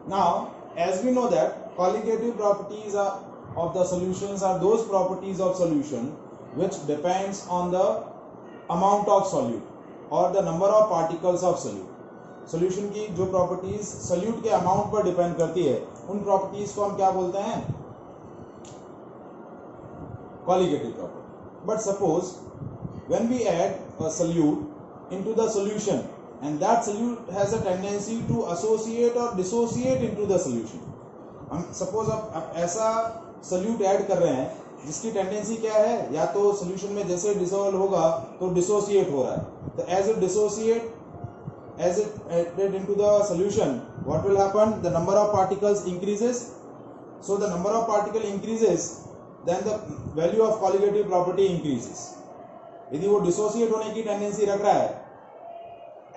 Now, as we know that colligative properties of the solutions are those properties of solution which depends on the amount of solute or the number of particles of solute. Solution की जो properties solute के amount पर depend करती है उन properties को हम क्या बोलते हैं? Colligative property. But suppose when we add a solute into the solution and that solute has a tendency to associate or dissociate into the solution. हम सपोज अब ऐसा solute ऐड कर रहे हैं जिसकी टेंडेंसी क्या है, या तो solution में जैसे डिसॉल्व होगा तो डिसोसिएट हो रहा है. तो as it dissociate, as it added into the solution, what will happen? The number of particles increases. So the number of particle increases, then the value of colligative property increases. यदि वो dissociate होने की tendency रख रहा है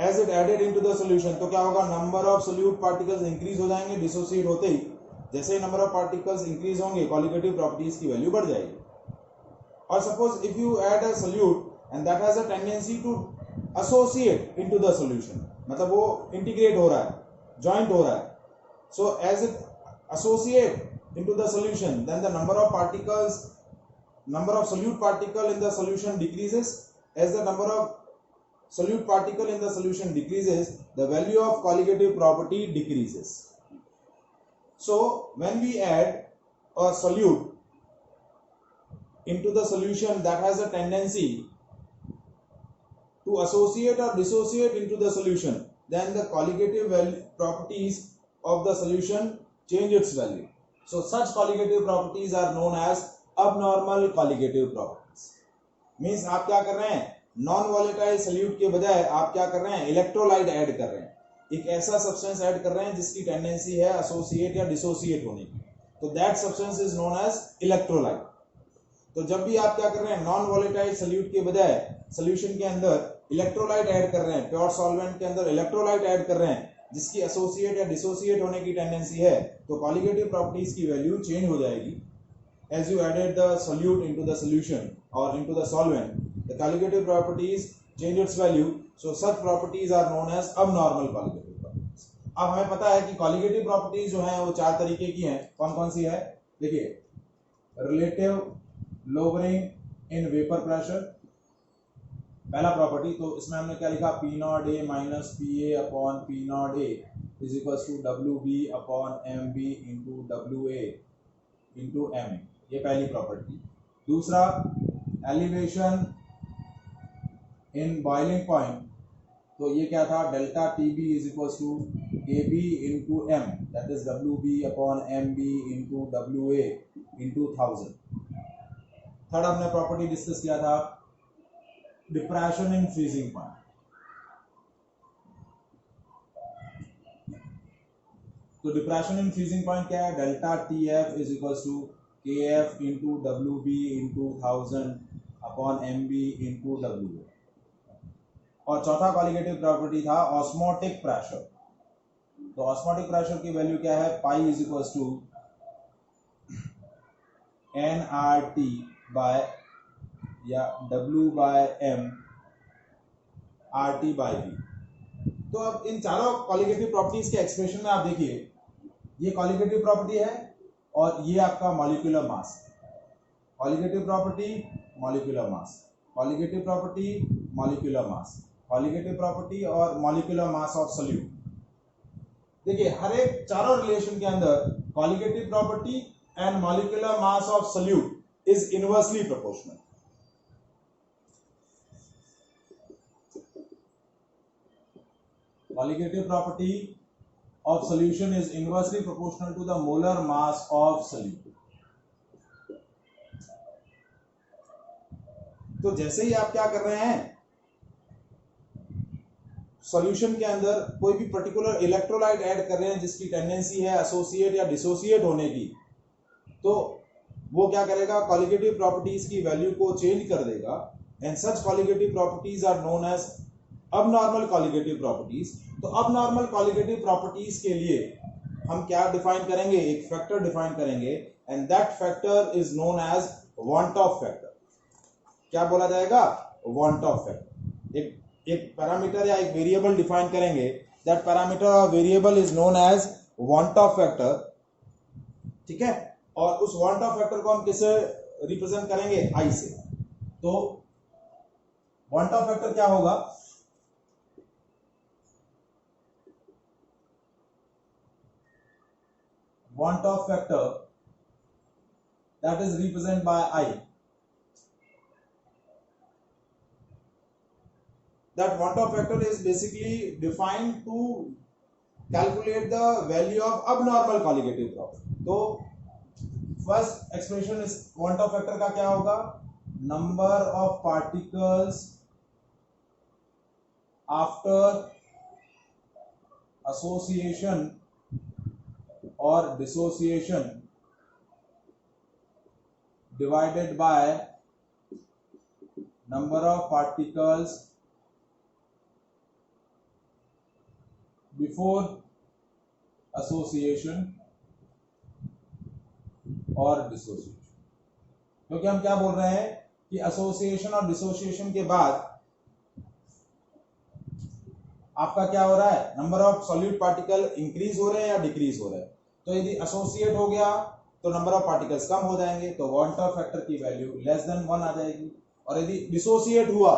as it added into the solution, तो क्या होगा? Number of solute particles increase हो जाएंगे. डिसोसिएट होते ही जैसे ही नंबर ऑफ पार्टिकल्स इंक्रीज होंगे कॉलिगेटिव प्रॉपर्टीज की वैल्यू बढ़ जाएगी. और suppose if you add a solute and that has a tendency to associate into the solution, मतलब वो इंटीग्रेट हो रहा है, जॉइंट हो रहा है. So as it associate into the solution, then the number of particles, number of solute particle in the solution decreases. As the number of solute particle in the solution decreases, the value of colligative property decreases. So when we add a solute into the solution that has a tendency to associate or dissociate into the solution, then the colligative properties of the solution change its value. So such colligative properties are known as abnormal colligative properties. Means आप क्या कर रहे हैं? Non volatile solute के बजाय आप क्या कर रहे हैं? इलेक्ट्रोलाइट ऐड कर रहे हैं. एक ऐसा सब्सटेंस ऐड कर रहे हैं जिसकी टेंडेंसी है एसोसिएट या डिसोसिएट होने की. तो that substance is known as electrolyte. तो जब भी आप क्या कर रहे हैं? नॉन वॉलेटाइल सॉल्यूट के बजाय सॉल्यूशन के अंदर इलेक्ट्रोलाइट ऐड कर रहे हैं, प्योर सॉल्वेंट के अंदर इलेक्ट्रोलाइट ऐड कर रहे हैं जिसकी एसोसिएट या डिसोसिएट होने की टेंडेंसी है, तो कॉलिगेटिव प्रॉपर्टीज की वैल्यू चेंज हो जाएगी. As you added the solute into the solution or into the solvent, the colligative properties change its value. So such properties are known as abnormal colligative properties. अब हमें पता है कि colligative properties जो हैं वो चार तरीके की हैं. कौन कौन सी है? देखिए, relative lowering in vapor pressure, पहला प्रॉपर्टी. तो इसमें हमने क्या लिखा? P not A minus PA upon P not A is equal to WB upon MB into WA into MA. ये पहली प्रॉपर्टी. दूसरा, एलिवेशन इन बॉइलिंग पॉइंट. तो ये क्या था? Delta TB is equal to AB into M, that is WB upon MB into WA into 1000. Third हमने property discuss किया था, डिप्रेशन इन फ्रीजिंग पॉइंट. तो डिप्रेशन इन फ्रीजिंग पॉइंट क्या है? Delta TF is equal to KF into WB into 1000 upon MB into WA. और चौथा colligative property था osmotic pressure. तो ऑस्मोटिक प्रेशर की वैल्यू क्या है? Pi is equal to NRT by या W by M RT by V. तो अब इन चारों कॉलिगेटिव प्रॉपर्टीज के एक्सप्रेशन में आप देखिए, ये कॉलिगेटिव प्रॉपर्टी है और ये आपका molecular mass. Colligative property, molecular mass, colligative property, molecular mass, colligative property और मॉलिक्यूलर मास ऑफ सॉल्यूट. देखिए, हर एक चारों रिलेशन के अंदर colligative property and molecular mass of solute is inversely proportional. Colligative property of solution is inversely proportional to the molar mass of solute. तो जैसे ही आप क्या कर रहे हैं? सॉल्यूशन के अंदर कोई भी पर्टिकुलर इलेक्ट्रोलाइट ऐड कर रहे हैं जिसकी टेंडेंसी है एसोसिएट या डिसोसिएट होने की, तो वो क्या करेगा? कॉलिगेटिव प्रॉपर्टीज की वैल्यू को चेंज कर देगा. And such colligative properties are known as abnormal colligative properties. तो abnormal colligative properties के लिए हम क्या डिफाइन करेंगे? एक फैक्टर डिफाइन करेंगे and that factor is known as want of factor. क्या बोला जाएगा? want of factor. एक पैरामीटर या एक वेरिएबल डिफाइन करेंगे. that parameter or variable is known as want Hoff factor, ठीक है, और उस वांट ऑफ फैक्टर को हम किससे रिप्रेजेंट करेंगे, आई से। तो वांट ऑफ फैक्टर क्या होगा, want of factor that is represented by I. That want of factor is basically defined to calculate the value of abnormal colligative property. तो फर्स्ट एक्सप्रेशन इस want of factor का क्या होगा, number of particles after association or dissociation divided by number of particles before association और dissociation। क्योंकि हम क्या बोल रहे हैं कि एसोसिएशन और डिसोसिएशन के बाद आपका क्या हो रहा है, number of solute particle increase हो रहे हैं या डिक्रीज हो रहे हैं। तो यदि एसोसिएट हो गया तो नंबर ऑफ पार्टिकल्स कम हो जाएंगे, तो वांट ऑफ फैक्टर की वैल्यू लेस देन 1 आ जाएगी। और यदि डिसोसिएट हुआ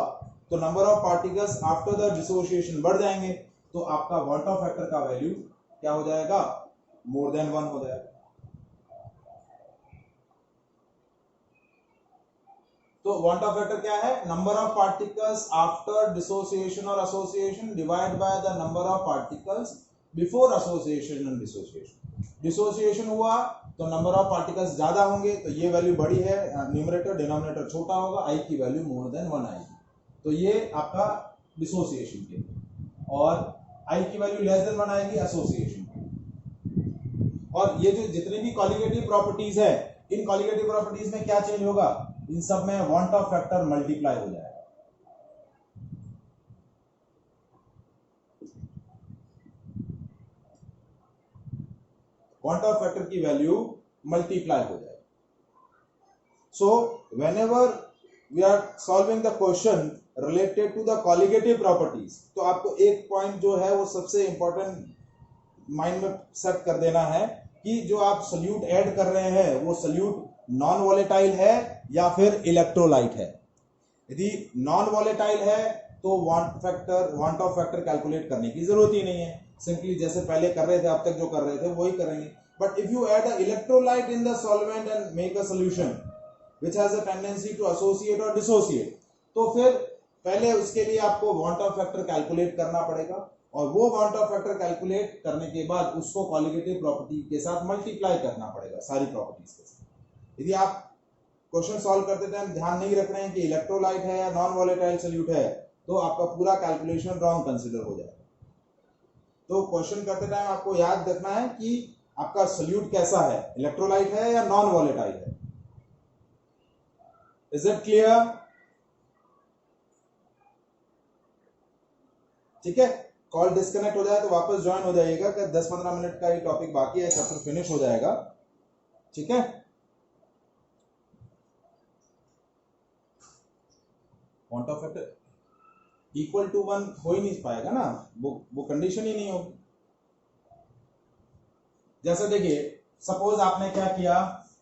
तो number of particles after the dissociation बढ़ जाएंगे, तो आपका वांट ऑफ फैक्टर का वैल्यू क्या हो जाएगा, मोर देन 1 हो जाएगा। तो वांट ऑफ फैक्टर क्या है, number of particles after dissociation और association divide by the number of particles before association and dissociation. Dissociation हुआ तो नंबर ऑफ पार्टिकल्स ज्यादा होंगे, तो ये वैल्यू बड़ी है, न्यूमरेटर डिनोमिनेटर छोटा होगा, आई की वैल्यू मोर देन 1 आएगी। तो ये आपका डिसोसिएशन के, और आई की वैल्यू लेस देन 1 आएगी एसोसिएशन की। और ये जो जितनी भी कॉलिगेटिव प्रॉपर्टीज है, इन कॉलिगेटिव प्रॉपर्टीज में क्या चेंज होगा, इन सब में वांट ऑफ फैक्टर मल्टीप्लाई हो जाएगा। वांट ऑफ फैक्टर की वैल्यू मल्टीप्लाई हो जाएगी। So whenever we are solving the question related to the colligative properties, तो आपको एक पॉइंट जो है वो सबसे इंपॉर्टेंट माइंड में सेट कर देना है कि जो आप सोल्यूट ऐड कर रहे हैं वो सोल्यूट नॉन वॉलेटाइल है या फिर इलेक्ट्रोलाइट है। यदि नॉन वॉलेटाइल है तो वांट ऑफ फैक्टर कैलकुलेट करने की जरूरत ही नहीं है, सिंपली जैसे पहले कर रहे थे, अब तक जो कर रहे थे वही करेंगे। But if you add a electrolyte in the solvent and make a solution which has a tendency to associate और डिसोसिएट, तो फिर पहले उसके लिए आपको वांट ऑफ फैक्टर कैलकुलेट करना पड़ेगा, और वो वांट ऑफ फैक्टर कैलकुलेट करने के बाद उसको कॉलिगेटिव प्रॉपर्टी के साथ मल्टीप्लाई करना पड़ेगा, सारी प्रॉपर्टीज के साथ। यदि आप क्वेश्चन सॉल्व करते टाइम ध्यान नहीं रख रहे हैं कि इलेक्ट्रोलाइट है या नॉन वॉलेटाइल सॉल्यूट है, तो आपका पूरा कैलकुलेशन रॉन्ग कंसीडर हो जाएगा। तो क्वेश्चन करते टाइम आपको याद रखना है कि आपका सॉल्यूट कैसा है, इलेक्ट्रोलाइट है या नॉन वॉलेटाइल है। Is it clear? ठीक है, कॉल डिस्कनेक्ट हो जाए तो वापस ज्वाइन हो जाइएगा, कि 10-15 मिनट का ये टॉपिक बाकी है, चैप्टर फिनिश हो जाएगा। ठीक है, van't Hoff factor equal to 1 हो ही नहीं पाएगा ना, वो कंडीशन ही नहीं होगी। जैसे देखिए, सपोज आपने क्या किया,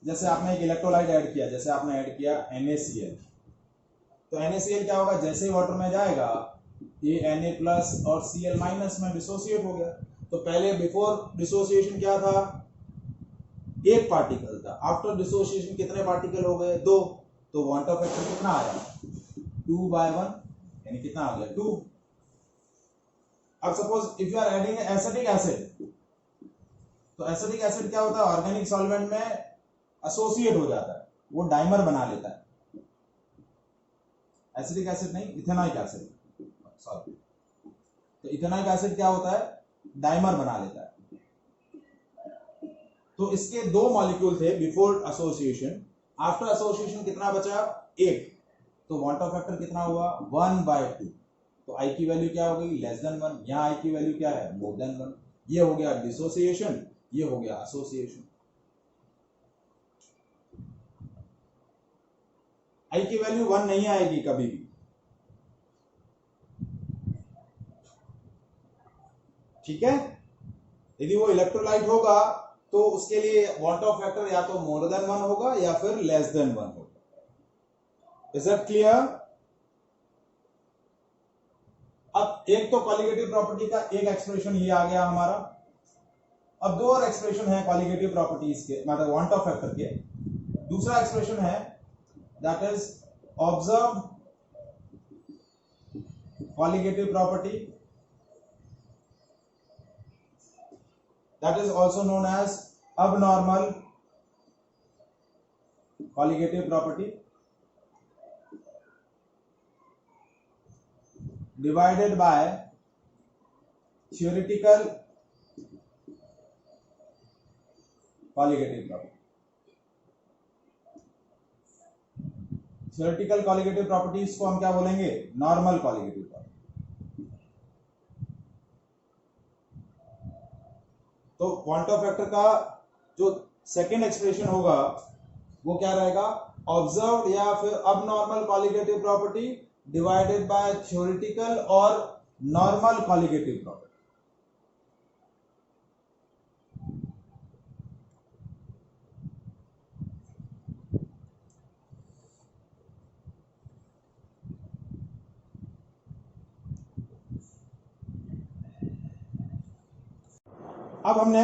जैसे आपने एक इलेक्ट्रोलाइट ऐड किया, जैसे आपने ऐड किया NaCl, तो NaCl क्या होगा, जैसे ही वाटर में जाएगा ये Na+ और Cl- में डिसोसिएट हो गया। तो पहले बिफोर डिसोसिएशन क्या था, एक पार्टिकल था, आफ्टर डिसोसिएशन कितने पार्टिकल हो गए, 2। तो वांट ऑफ फैक्टर कितना आया, 2/1, यानी कितना आ गया, 2। अब suppose if you are adding acetic acid, तो एसिटिक एसिड क्या होता है, ऑर्गेनिक सॉल्वेंट में एसोसिएट हो जाता है, वो डाइमर बना लेता है। एसिटिक एसिड नहीं, इथेनॉइक एसिड, सॉरी। तो इथेनॉइक एसिड क्या होता है, डाइमर बना लेता है। तो इसके 2 मॉलिक्यूल थे बिफोर एसोसिएशन, आफ्टर एसोसिएशन कितना बचा, 1। तो वांट ऑफ फैक्टर कितना हुआ, 1/2। तो आई की वैल्यू क्या हो गई, लेस देन 1। यहाँ आई की वैल्यू क्या है, मोर देन 1। ये हो गया डिसोसिएशन, ये हो गया एसोसिएशन। आई की वैल्यू 1 नहीं आएगी कभी भी, ठीक है। यदि वो इलेक्ट्रोलाइट होगा तो उसके लिए क्वांटम फैक्टर या तो मोर देन 1 होगा या फिर लेस देन 1 होगा। Is that clear? अब एक तो कॉलिगेटिव प्रॉपर्टी का एक एक्सप्रेशन ये आ गया हमारा। अब दो और एक्सप्रेशन है कॉलिगेटिव प्रॉपर्टीज के, मतलब क्वांटम फैक्टर के। दूसरा एक्सप्रेशन है that is observe colligative property, that is also known as abnormal colligative property, divided by theoretical colligative property. theoretical colligative properties को हम क्या बोलेंगे? normal colligative property। तो क्वांटम फैक्टर का जो सेकेंड एक्सप्रेशन होगा वो क्या रहेगा? ऑब्जर्व्ड या फिर abnormal colligative property divided by theoretical और नॉर्मल कॉलिगेटिव प्रॉपर्टी। अब हमने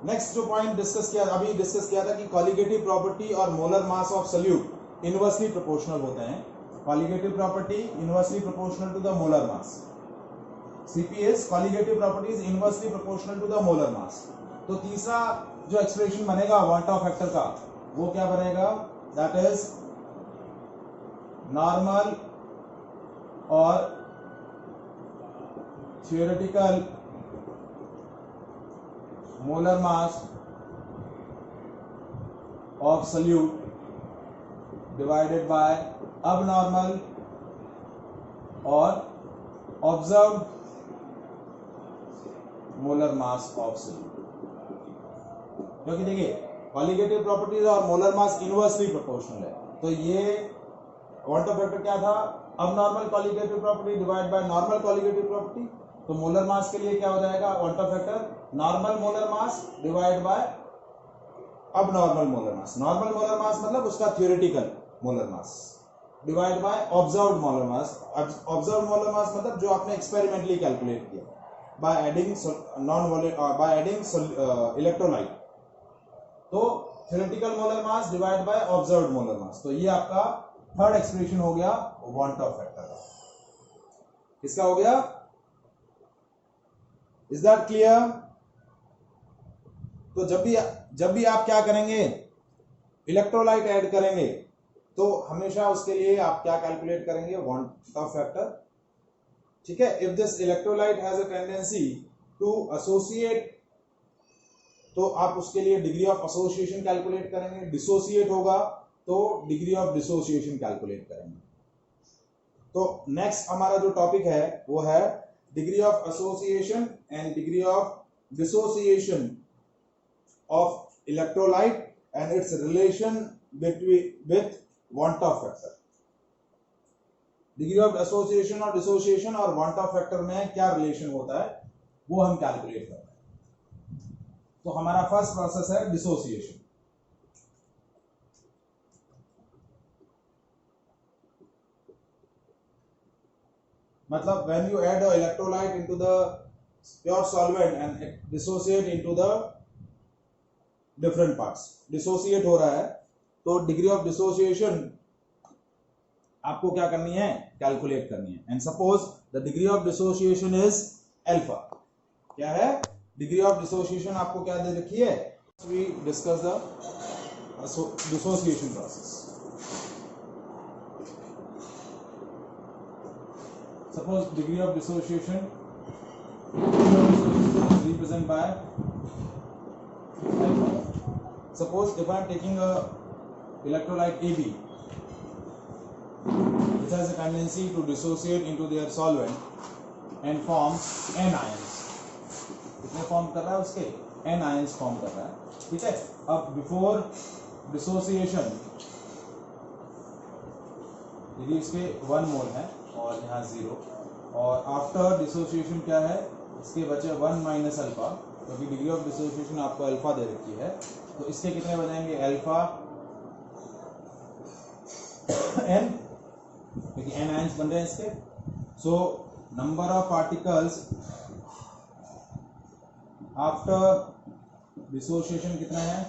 नेक्स्ट जो पॉइंट डिस्कस किया था कि कॉलिगेटिव प्रॉपर्टी और molar mass of solute inversely proportional होते हैं। Colligative property inversely proportional to the molar mass. CPS colligative property is inversely proportional to the molar mass. तो तीसरा जो एक्सप्रेशन बनेगा क्वांटम फैक्टर का वो क्या बनेगा? दैट इज नॉर्मल और theoretical molar mass of solute divided by abnormal or observed molar mass of solute। क्योंकि देखिए कॉलिगेटिव प्रॉपर्टीज और मोलर मास इनवर्सली प्रोपोर्शनल है, तो ये क्वांटम फैक्टर क्या था? Abnormal colligative property divide by normal colligative property. तो मोलर मास के लिए क्या हो जाएगा quantum factor? Normal molar mass divide by abnormal molar mass. Normal molar mass मतलब उसका theoretical molar mass divide by observed molar mass. Observed molar mass मतलब जो आपने एक्सपेरिमेंटली कैलकुलेट किया बाय एडिंग इलेक्ट्रोलाइट। तो theoretical molar mass divide by observed molar mass. तो ये आपका थर्ड एक्सप्रेशन हो गया क्वांटम फैक्टर का। किसका हो गया? Is that clear? तो जब भी आप क्या करेंगे? इलेक्ट्रोलाइट ऐड करेंगे तो हमेशा उसके लिए आप क्या कैलकुलेट करेंगे? Quantum factor. ठीक है। If this electrolyte has a tendency to associate तो आप उसके लिए डिग्री ऑफ एसोसिएशन कैलकुलेट करेंगे। डिसोसिएट होगा तो डिग्री ऑफ डिसोसिएशन कैलकुलेट करेंगे। तो नेक्स्ट हमारा जो टॉपिक है वो है degree of association and degree of dissociation of electrolyte and its relation with quantum factor। Degree of association और डिसोसिएशन और क्वांटम फैक्टर में क्या रिलेशन होता है वो हम कैलकुलेट करते हैं। तो हमारा फर्स्ट प्रोसेस है डिसोसिएशन। मतलब when you add the electrolyte into the pure solvent and dissociate into the different parts, dissociate हो रहा है तो डिग्री ऑफ डिसोसिएशन आपको क्या करनी है? कैलकुलेट करनी है। And suppose the degree of dissociation is alpha. क्या है? डिग्री ऑफ डिसोसिएशन आपको क्या दे रखी है? We discuss the dissociation process. Suppose degree of dissociation represent by alpha। Suppose if I am taking a electrolyte AB which has a tendency to dissociate into their solvent and forms N ions। कितने form कर रहा है? उसके N ions form कर रहा है। ठीक है। अब बिफोर डिसोसिएशन यदि इसके 1 मोल है और यहाँ 0 और आफ्टर डिसोसिएशन क्या है? इसके बचे 1 माइनस अल्फा क्योंकि डिग्री ऑफ डिसोसिएशन आपको अल्फा दे रखी है, तो इसके कितने बनेंगे अल्फा n, क्योंकि n आयंस बन रहे हैं इसके। So number of particles after dissociation कितना है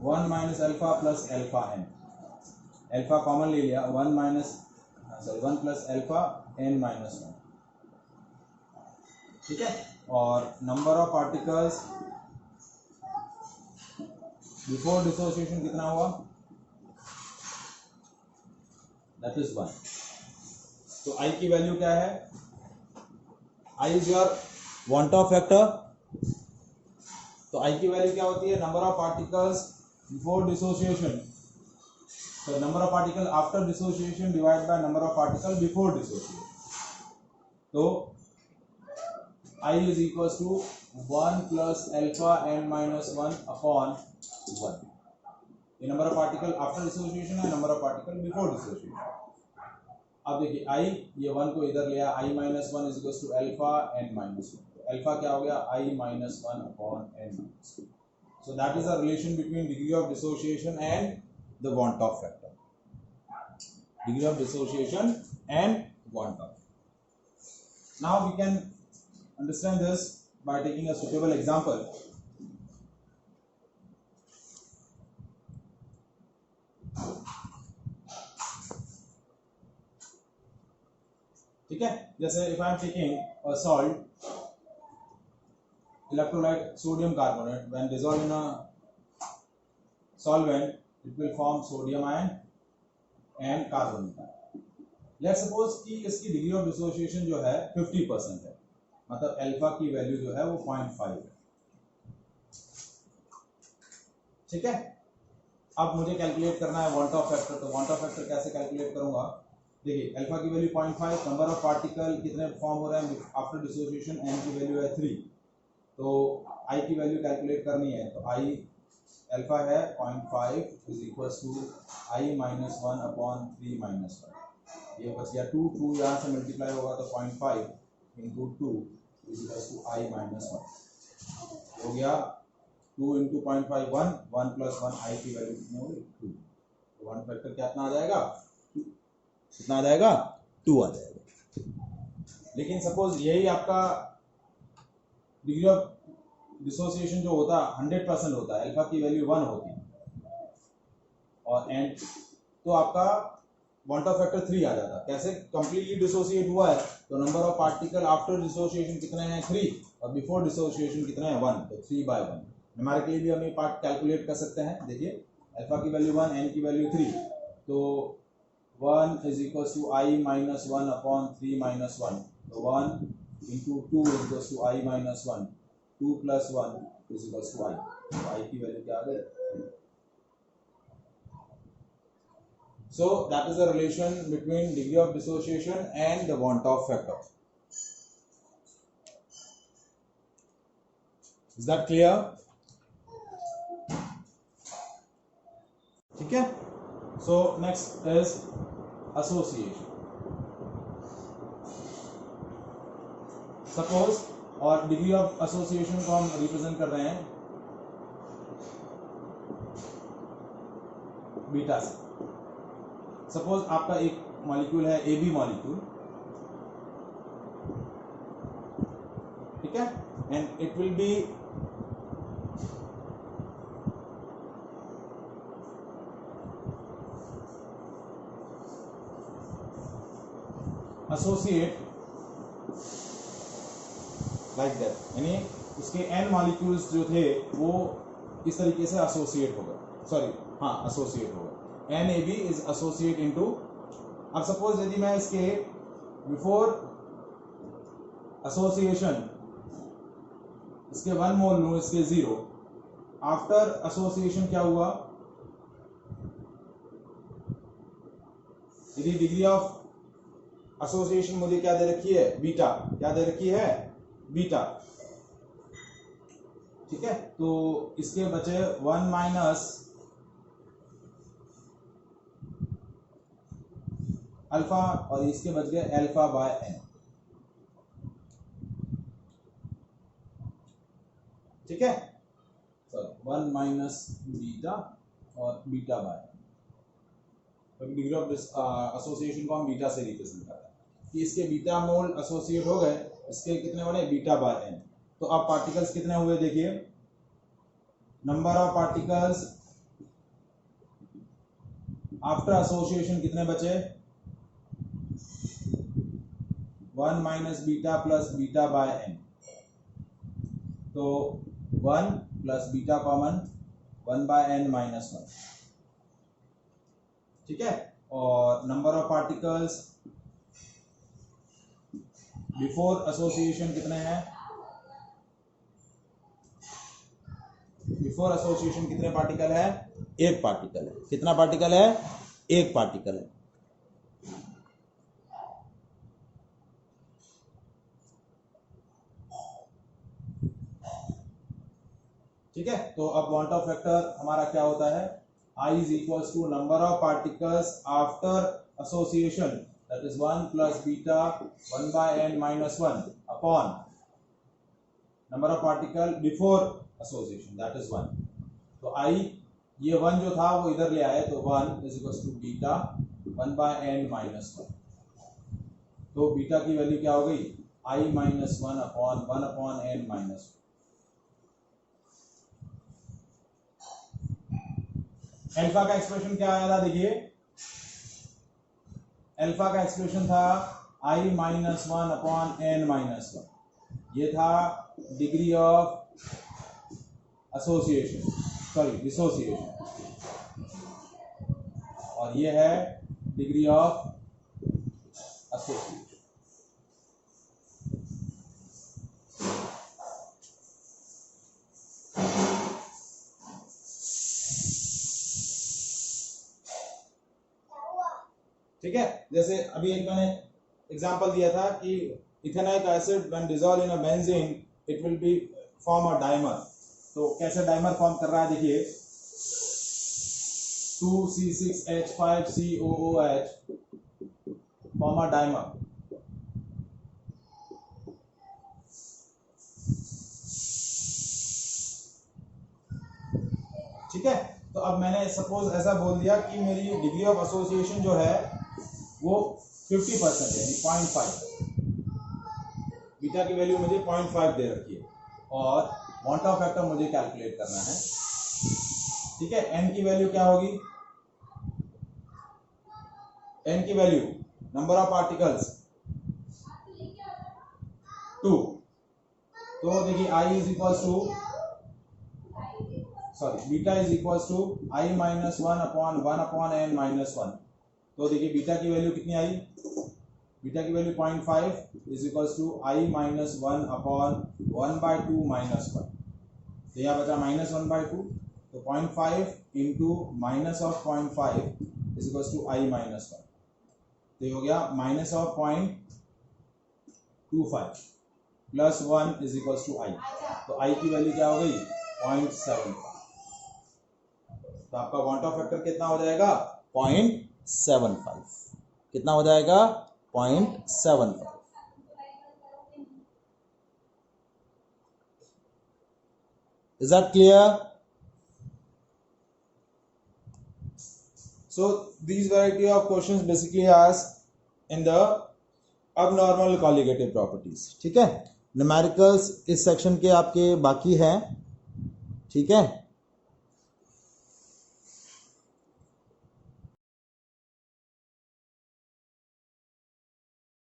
1 minus alpha plus alpha n, alpha common ले लिया 1 प्लस अल्फा n माइनस 1, ठीक है। और number of particles before dissociation कितना हुआ, दैट इज 1। तो I की वैल्यू क्या है, I is your want Hoff factor. तो I की वैल्यू क्या होती है, number of particles before dissociation, so number of particle after dissociation divided by number of particle before dissociation. So I is equals to 1 plus alpha n minus 1 upon 1. ये number of particle after dissociation है, number of particle before dissociation। अब देखिए I ये 1 को इधर लिया, I minus 1 is equals to alpha n minus 1। तो alpha क्या हो गया, I minus 1 upon n minus 1। So that is the relation between degree of dissociation and the want of factor, degree of dissociation and want of. Now we can understand this by taking a suitable example. ठीक है, जैसे if I am taking a salt electrolyte sodium carbonate, when dissolved in a solvent it will form sodium ion and carbonate ion। Let's suppose कि इसकी degree of dissociation जो है 50% है, मतलब alpha की वैल्यू जो है वो 0.5 है, ठीक है। अब मुझे कैलकुलेट करना है वांट ऑफ फैक्टर। तो वांट ऑफ फैक्टर कैसे कैलकुलेट करूंगा, देखिए अल्फा की वैल्यू 0.5, नंबर ऑफ पार्टिकल कितने फॉर्म हो रहे हैं आफ्टर डिसोसिएशन, n की वैल्यू है 3, तो I की वैल्यू कैलकुलेट करनी है। तो I अल्फा है 0.5 is equals to I minus 1 upon 3 minus 1, ये बच गया 2 यहाँ से मल्टीप्लाई होगा तो 0.5 into 2 is equals to I minus 1 हो गया, 2 इंटू 0.5 1 प्लस 1 I की वैल्यू कितनी होगी 2। तो वन फैक्टर कितना आ जाएगा, कितना आ जाएगा 2 आ जाएगा। लेकिन सपोज यही आपका डिग्री ऑफ डिसोसिएशन जो होता 100% होता है, अल्फा की वैल्यू 1 होती है और एंड, तो आपका वांट ऑफ फैक्टर 3 आ जाता। कैसे, कंप्लीटली डिसोसिएट हुआ है तो number of particle after dissociation कितने हैं 3 और बिफोर डिसोसिएशन कितने हैं 1, तो 3/1। न्यूमेरिकली भी हम ये पार्ट कैलकुलेट कर सकते हैं। देखिए अल्फा की वैल्यू 1, एन की वैल्यू 3, तो 1 is equal to I minus 1 upon 3 minus 1, तो 1 into 2 is equal to I minus 1, 2 plus 1 is equals to I, तो I की वैल्यू क्या आ गई। So that is the relation between degree of dissociation and the want of factor. Is that clear? ठीक है, so next is association. Suppose, और degree of association को हम represent कर रहे हैं बीटा से। सपोज आपका एक मॉलिक्यूल है AB मॉलिक्यूल, ठीक है, and it will be associate like that, यानी उसके n मॉलिक्यूल्स जो थे वो इस तरीके से एसोसिएट हो गए, सॉरी हाँ एसोसिएट हो गए, NAB इज एसोसिएट इनटू। अब सपोज यदि मैं इसके बिफोर एसोसिएशन इसके 1 मोल लूं, इसके 0, आफ्टर एसोसिएशन क्या हुआ, यदि डिग्री ऑफ एसोसिएशन मुझे क्या दे रखी है बीटा, क्या दे रखी है बीटा, ठीक है, तो इसके बचे 1 माइनस अल्फा और इसके बच गए अल्फा बाय n। ठीक है, सॉरी 1 माइनस बीटा और beta by degree of association को हम बीटा से रिप्रेजेंट करते हैं कि इसके बीटा मोल एसोसिएट हो गए, इसके कितने बने बीटा बाय एन। तो अब पार्टिकल्स कितने हुए देखिए, number of particles after association कितने बचे, 1 minus beta plus beta by n, तो 1 plus beta common 1 by n minus 1, ठीक है। और number of particles before association कितने हैं, बिफोर एसोसिएशन कितने पार्टिकल है, एक पार्टिकल है। कितना पार्टिकल है, एक पार्टिकल है। ठीक है, तो अब क्वांटम ऑफ फैक्टर हमारा क्या होता है, I is equals to number of particles after association, that is 1 plus beta 1 by n minus 1 upon number of particle before association, that is 1। तो I ये 1 जो था वो इधर ले आए, तो 1 is equals to beta 1 by n minus 1। तो बीटा की वैल्यू क्या हो गई, I minus 1 upon n minus 1। Alpha का एक्सप्रेशन क्या आया था, देखिए अल्फा का एक्सप्रेशन था I minus 1 upon n minus 1, ये था degree of association, sorry dissociation, और ये है डिग्री ऑफ एसोसिएशन। ठीक है, जैसे अभी एक मैंने एग्जांपल दिया था कि ethanoic acid when dissolve in a benzene it will be form a dimer. तो कैसे डाइमर फॉर्म कर रहा है, देखिए 2C6H5COOH फॉर्म अ डाइमर। ठीक है, तो अब मैंने सपोज ऐसा बोल दिया कि मेरी डिग्री ऑफ एसोसिएशन जो है वो 50% है, यानी 0.5। बीटा की वैल्यू मुझे 0.5 दे रखी है और क्वांटम फैक्टर मुझे कैलकुलेट करना है। ठीक है, n की वैल्यू क्या होगी, n की वैल्यू नंबर ऑफ पार्टिकल्स 2। तो देखिए I is equals to beta is equals to I minus 1 upon n minus 1। तो देखिए बीटा की वैल्यू कितनी आई, बीटा की value 0.5 is equals to I minus 1 upon 1/2 minus 1। तो यहाँ बचा माइनस 1/2, तो 0.5 into minus of 0.5 is equals to I minus 1। तो ये हो गया minus of 0.25 plus 1 is equals to I। तो I की वैल्यू क्या हो गई, 0.75। तो आपका क्वांटम फैक्टर कितना हो जाएगा, 0.75। कितना हो जाएगा, 0.75। Is that clear? So these variety of questions basically asked in the abnormal colligative properties। ठीक है, न्यूमेरिकल्स इस सेक्शन के आपके बाकी हैं। ठीक है।